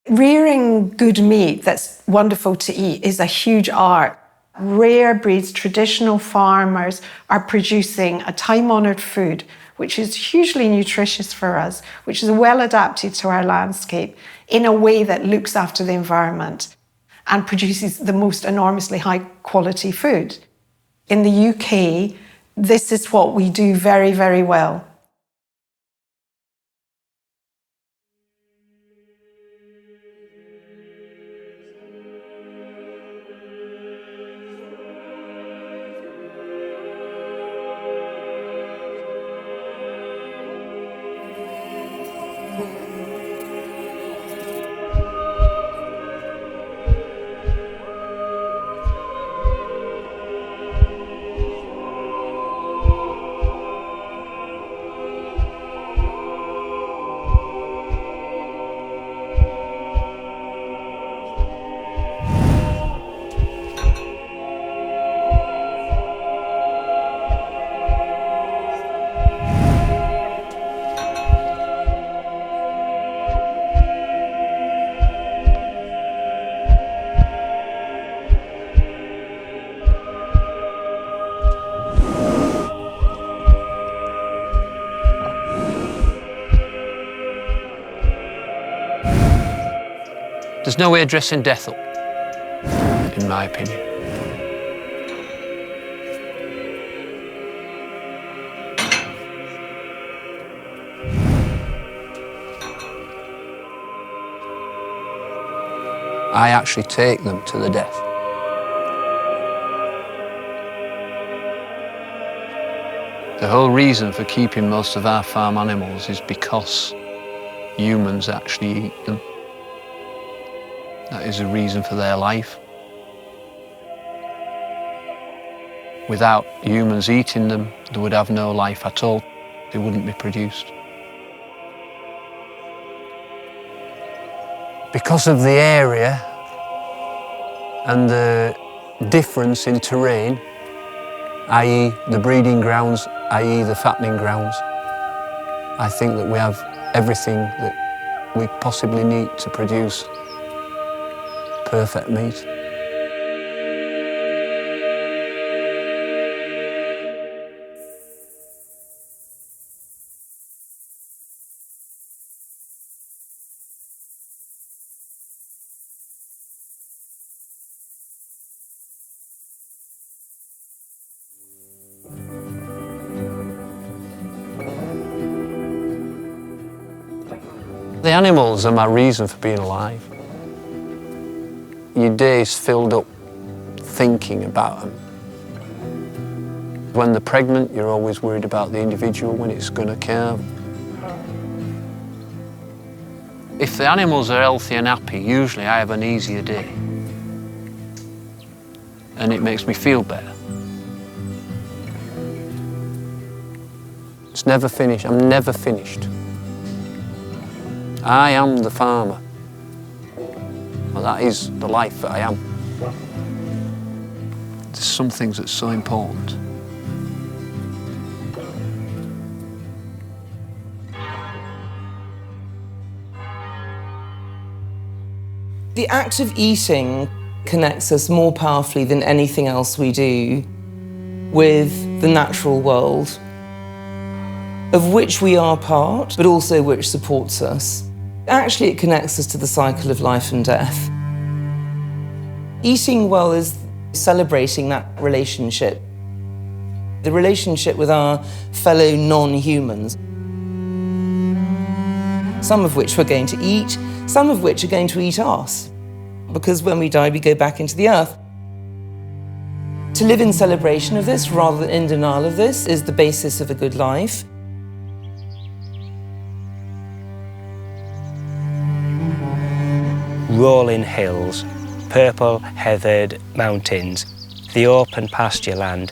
Rearing good meat that's wonderful to eat is a huge art. Rare breeds, traditional farmers are producing a time-honoured food which is hugely nutritious for us, which is well adapted to our landscape in a way that looks after the environment and produces the most enormously high quality food. In the UK, this is what we do very, very well. There's no way of dressing death up, in my opinion. I actually take them to the death. The whole reason for keeping most of our farm animals is because humans actually eat them. That is a reason for their life. Without humans eating them, they would have no life at all. They wouldn't be produced. Because of the area and the difference in terrain, i.e. the breeding grounds, i.e. the fattening grounds, I think that we have everything that we possibly need to produce perfect meat. The animals are my reason for being alive. Your day's filled up thinking about them. When they're pregnant, you're always worried about the individual when it's going to calve. If the animals are healthy and happy, usually I have an easier day. And it makes me feel better. It's never finished. I'm never finished. I am the farmer. Well, that is the life that I am. There's some things that's so important. The act of eating connects us more powerfully than anything else we do with the natural world, of which we are part, but also which supports us. Actually, it connects us to the cycle of life and death. Eating well is celebrating that relationship, the relationship with our fellow non-humans, some of which we're going to eat, some of which are going to eat us, because when we die, we go back into the earth. To live in celebration of this rather than in denial of this is the basis of a good life. Rolling hills, purple heathered mountains, the open pasture land,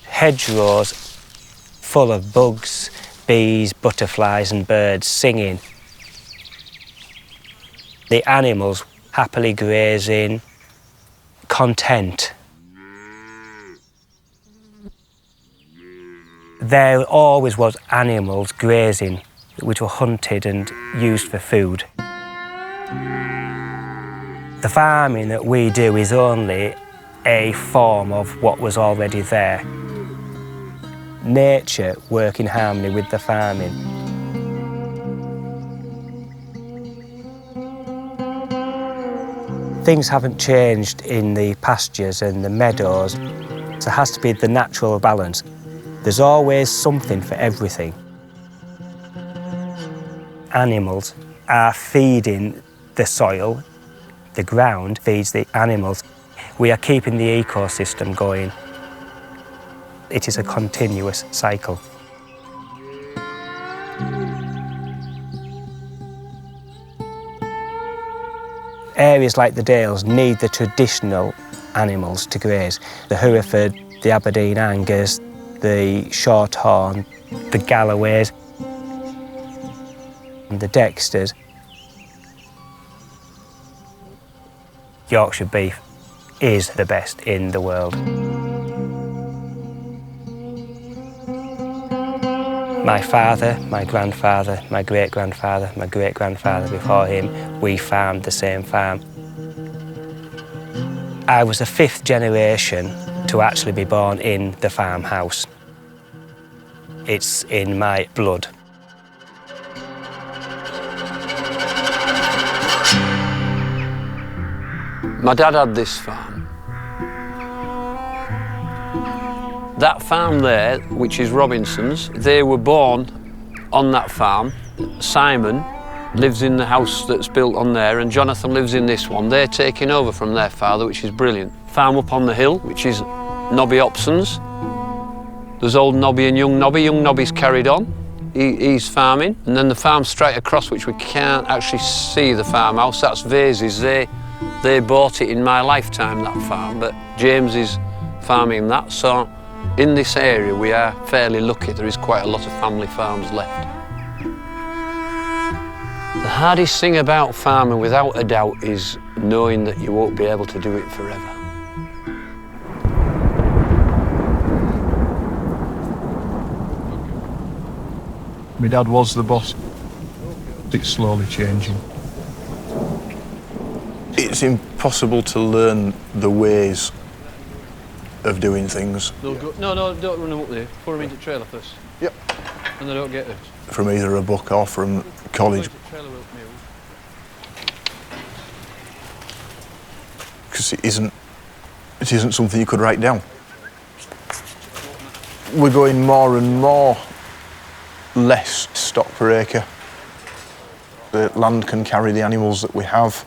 hedgerows full of bugs, bees, butterflies and birds singing. The animals happily grazing, content. There always was animals grazing which were hunted and used for food. The farming that we do is only a form of what was already there. Nature work in harmony with the farming. Things haven't changed in the pastures and the meadows. So it has to be the natural balance. There's always something for everything. Animals are feeding the soil. The ground feeds the animals. We are keeping the ecosystem going. It is a continuous cycle. Areas like the Dales need the traditional animals to graze. The Hereford, the Aberdeen Angus, the Shorthorn, the Galloways, and the Dexters. Yorkshire beef is the best in the world. My father, my grandfather, my great-grandfather, my great-grandfather before him, we farmed the same farm. I was the fifth generation to actually be born in the farmhouse. It's in my blood. My dad had this farm. That farm there, which is Robinson's, they were born on that farm. Simon lives in the house that's built on there, and Jonathan lives in this one. They're taking over from their father, which is brilliant. Farm up on the hill, which is Nobby Hobson's. There's old Nobby and young Nobby. Young Nobby's carried on. He's farming. And then the farm straight across, which we can't actually see the farmhouse, that's Vase's. They bought it in my lifetime, that farm, but James is farming that. So in this area, we are fairly lucky. There is quite a lot of family farms left. The hardest thing about farming, without a doubt, is knowing that you won't be able to do it forever. My dad was the boss. It's slowly changing. It's impossible to learn the ways of doing things. No, don't run them up there. Put them into the trailer first. Yep. And they don't get hurt. From either a book or from college. Because it isn't something you could write down. We're going more and more less stock per acre. The land can carry the animals that we have.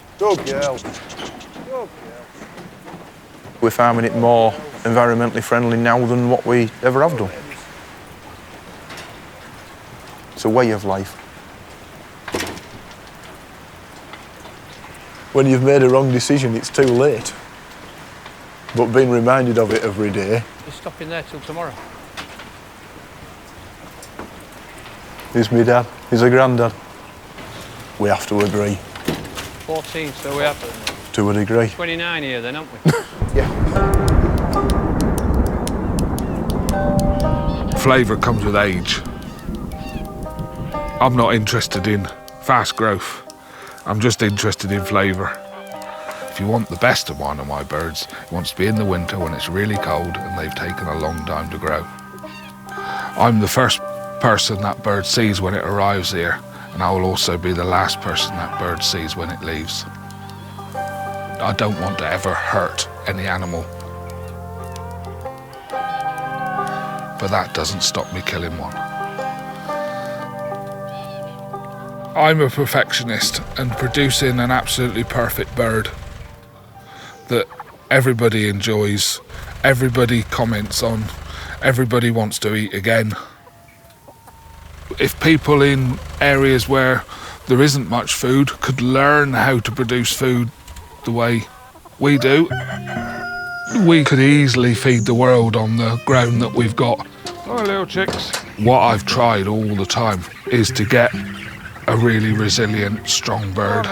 We're farming it more environmentally friendly now than what we ever have done. It's a way of life. When you've made a wrong decision, it's too late. But being reminded of it every day. You're stopping there till tomorrow. He's my dad, he's a granddad. We have to agree. 14, so we have to a degree. 29 here then, haven't we? Yeah. Flavour comes with age. I'm not interested in fast growth. I'm just interested in flavour. If you want the best of one of my birds, it wants to be in the winter when it's really cold and they've taken a long time to grow. I'm the first person that bird sees when it arrives here, and I will also be the last person that bird sees when it leaves. I don't want to ever hurt any animal. But that doesn't stop me killing one. I'm a perfectionist, and producing an absolutely perfect bird that everybody enjoys, everybody comments on, everybody wants to eat again. If people in areas where there isn't much food could learn how to produce food the way we do, we could easily feed the world on the ground that we've got. Oh, little chicks. What I've tried all the time is to get a really resilient, strong bird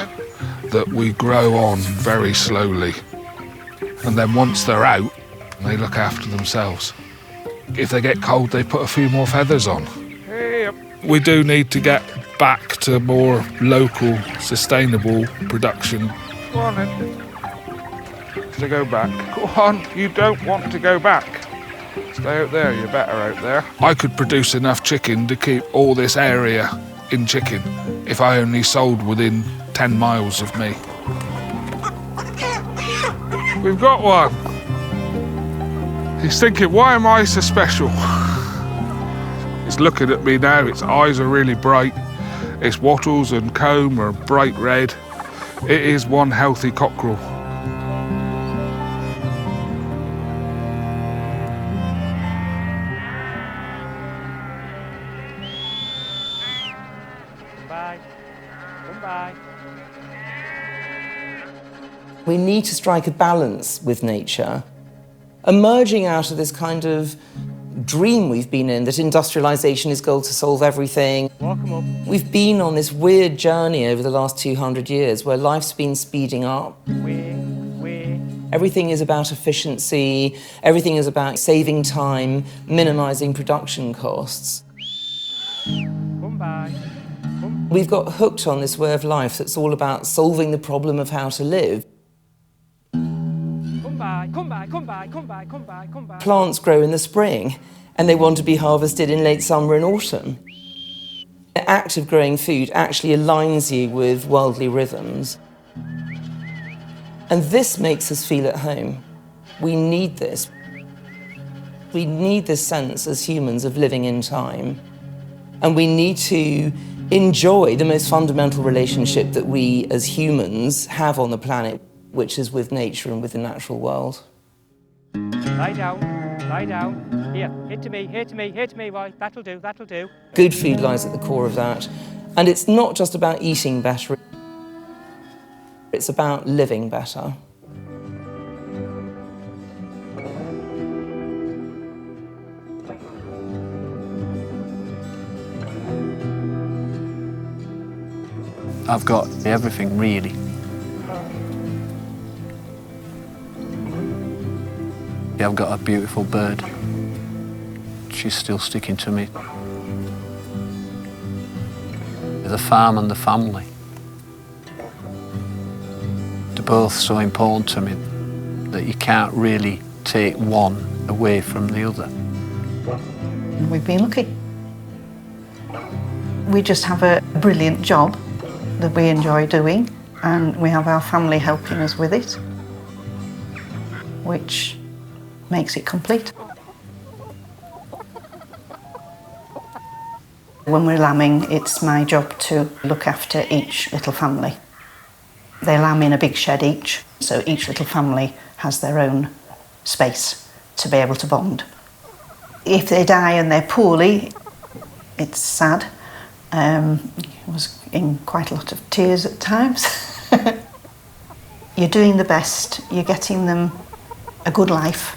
that we grow on very slowly. And then once they're out, they look after themselves. If they get cold, they put a few more feathers on. We do need to get back to more local, sustainable production. Go on then. To go back. Go on, you don't want to go back. Stay out there, you're better out there. I could produce enough chicken to keep all this area in chicken if I only sold within 10 miles of me. We've got one. He's thinking, why am I so special? It's looking at me now, its eyes are really bright. Its wattles and comb are bright red. It is one healthy cockerel. We need to strike a balance with nature, emerging out of this kind of dream we've been in, that industrialisation is going to solve everything. Welcome up. We've been on this weird journey over the last 200 years where life's been speeding up. Everything is about efficiency, everything is about saving time, minimising production costs. Come by. We've got hooked on this way of life that's all about solving the problem of how to live. Come by. Plants grow in the spring and they want to be harvested in late summer and autumn. The act of growing food actually aligns you with worldly rhythms. And this makes us feel at home. We need this. We need this sense as humans of living in time. And we need to enjoy the most fundamental relationship that we as humans have on the planet, which is with nature and with the natural world. Lie down. Here, hit to me, right, that'll do. Good food lies at the core of that. And it's not just about eating better, it's about living better. I've got everything, really. Yeah, I've got a beautiful bird. She's still sticking to me. The farm and the family. They're both so important to me that you can't really take one away from the other. We've been lucky. We just have a brilliant job that we enjoy doing, and we have our family helping us with it, which makes it complete. When we're lambing, it's my job to look after each little family. They lamb in a big shed each, so each little family has their own space to be able to bond. If they die and they're poorly, it's sad. I was in quite a lot of tears at times. You're doing the best, you're getting them a good life.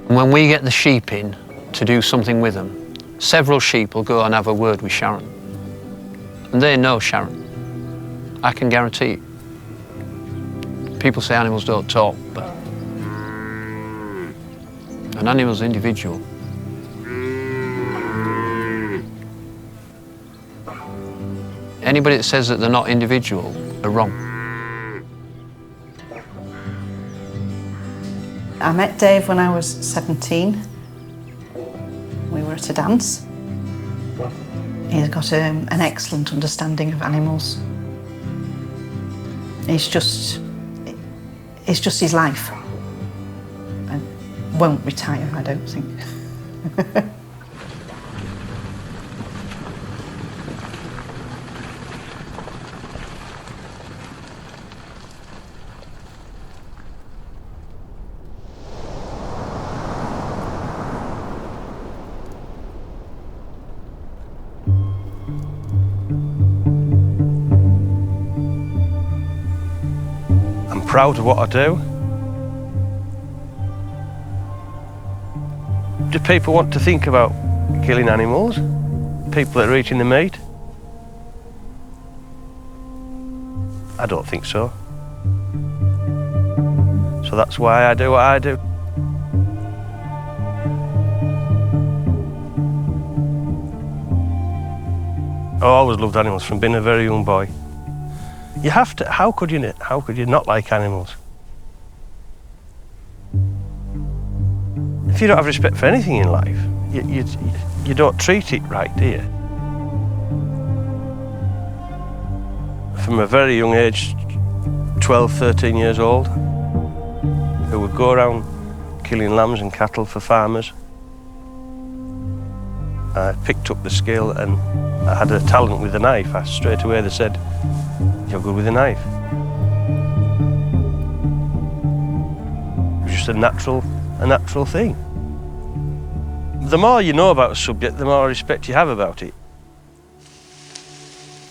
When we get the sheep in to do something with them, several sheep will go and have a word with Sharon. And they know Sharon. I can guarantee it. People say animals don't talk, but an animal's individual. Anybody that says that they're not individual are wrong. I met Dave when I was 17. We were at a dance. He's got an excellent understanding of animals. It's just his life. And won't retire, I don't think. Proud of what I do. Do people want to think about killing animals? People that are eating the meat? I don't think so. So that's why I do what I do. I always loved animals from being a very young boy. You have to, how could you not like animals? If you don't have respect for anything in life, you don't treat it right, do you? From a very young age, 12, 13 years old, I would go around killing lambs and cattle for farmers. I picked up the skill and I had a talent with a knife. Straight away they said, "You're good with a knife." It was just a natural thing. The more you know about a subject, the more respect you have about it.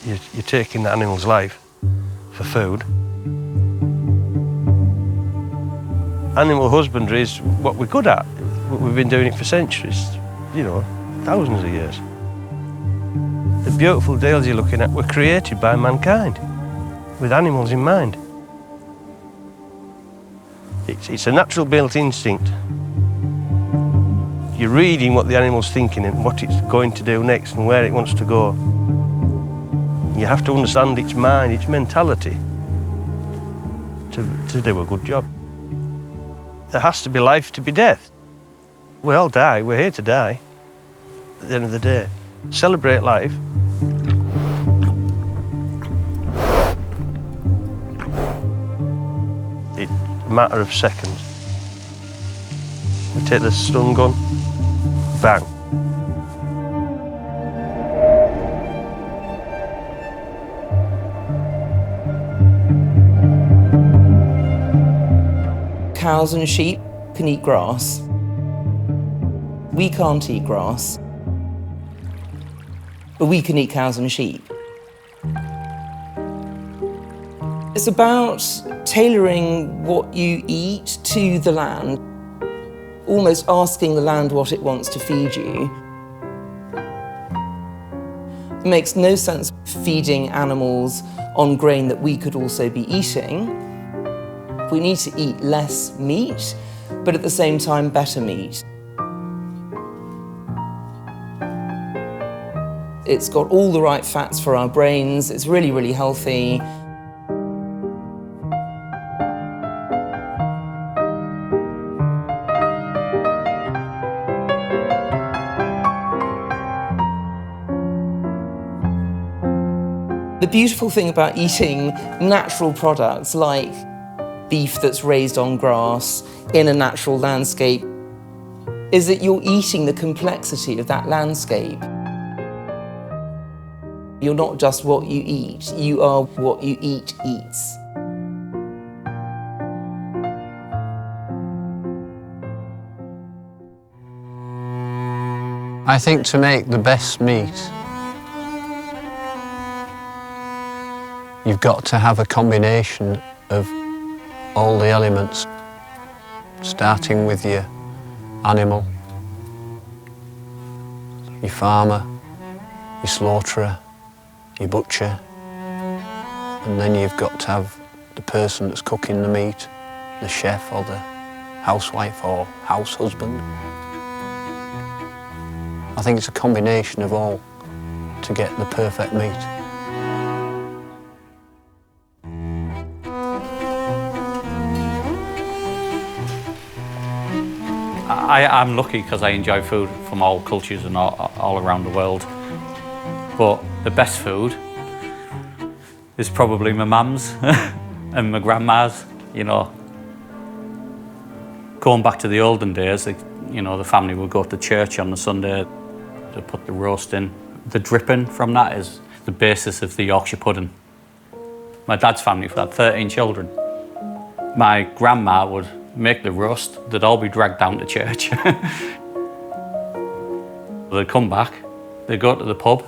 You're taking the animal's life for food. Animal husbandry is what we're good at. We've been doing it for centuries, you know, thousands of years. The beautiful deals you're looking at were created by mankind, with animals in mind. It's a natural built instinct. You're reading what the animal's thinking and what it's going to do next and where it wants to go. You have to understand its mind, its mentality, to do a good job. There has to be life to be death. We all die, we're here to die at the end of the day. Celebrate life. It's a matter of seconds. We take the stun gun, bang. Cows and sheep can eat grass. We can't eat grass, but we can eat cows and sheep. It's about tailoring what you eat to the land, almost asking the land what it wants to feed you. It makes no sense feeding animals on grain that we could also be eating. We need to eat less meat, but at the same time, better meat. It's got all the right fats for our brains. It's really, really healthy. The beautiful thing about eating natural products like beef that's raised on grass in a natural landscape is that you're eating the complexity of that landscape. You're not just what you eat, you are what you eat eats. I think to make the best meat, you've got to have a combination of all the elements, starting with your animal, your farmer, your slaughterer, your butcher, and then you've got to have the person that's cooking the meat, the chef or the housewife or house husband. I think it's a combination of all to get the perfect meat. I'm lucky because I enjoy food from all cultures and all around the world. But the best food is probably my mum's and my grandma's, you know. Going back to the olden days, you know, the family would go to church on the Sunday to put the roast in. The dripping from that is the basis of the Yorkshire pudding. My dad's family had 13 children. My grandma would make the roast, they'd all be dragged down to church. They'd come back, they'd go to the pub.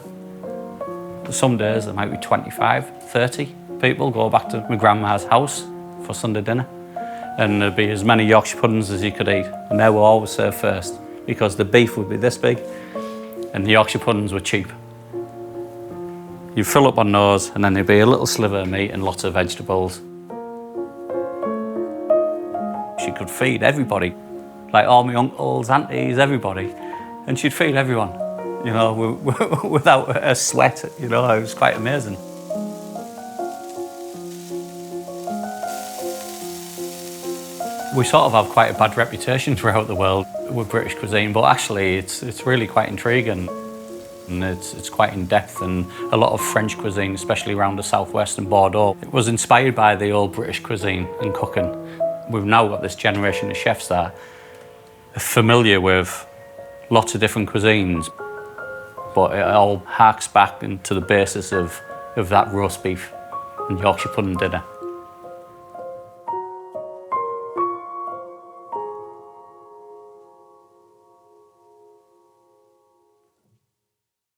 Some days there might be 25, 30 people go back to my grandma's house for Sunday dinner. And there'd be as many Yorkshire puddings as you could eat. And they were always served first because the beef would be this big and the Yorkshire puddings were cheap. You'd fill up on those and then there'd be a little sliver of meat and lots of vegetables. She could feed everybody, like all my uncles, aunties, everybody. And she'd feed everyone. you know, without a sweat. You know, it was quite amazing. We sort of have quite a bad reputation throughout the world with British cuisine, but actually it's really quite intriguing. And it's quite in-depth, and a lot of French cuisine, especially around the southwest and Bordeaux, it was inspired by the old British cuisine and cooking. We've now got this generation of chefs that are familiar with lots of different cuisines, but it all harks back into the basis of that roast beef and Yorkshire pudding dinner.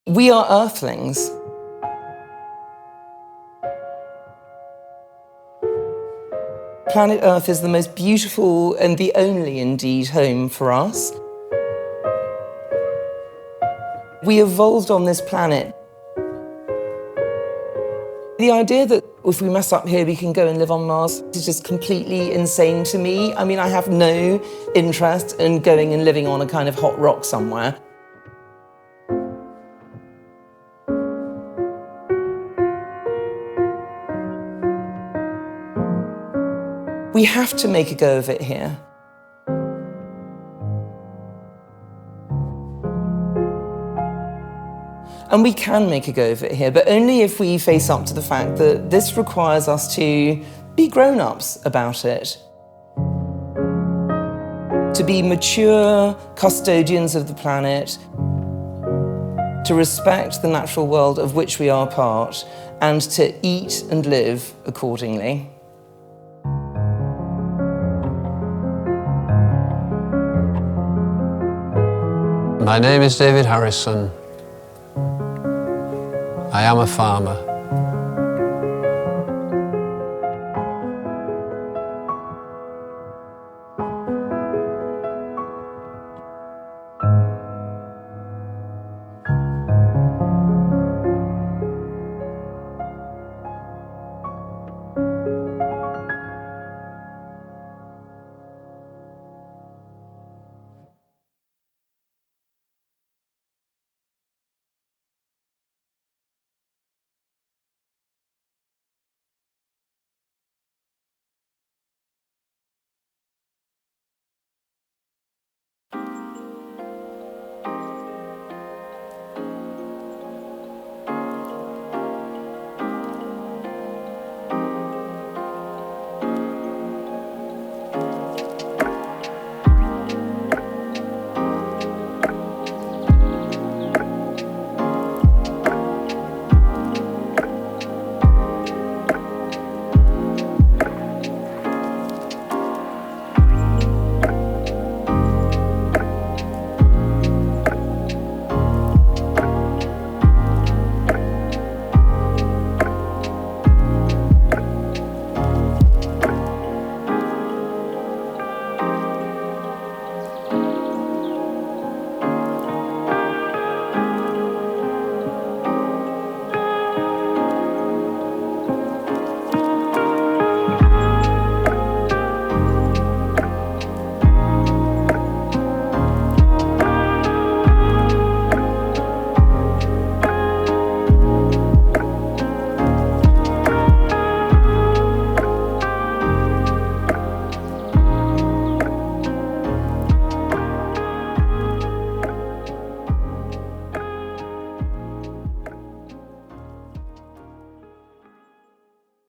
We are earthlings. Planet Earth is the most beautiful and the only, indeed, home for us. We evolved on this planet. The idea that if we mess up here, we can go and live on Mars is just completely insane to me. I mean, I have no interest in going and living on a kind of hot rock somewhere. We have to make a go of it here. And we can make a go of it here, but only if we face up to the fact that this requires us to be grown-ups about it. To be mature custodians of the planet, to respect the natural world of which we are part, and to eat and live accordingly. My name is David Harrison. I am a farmer.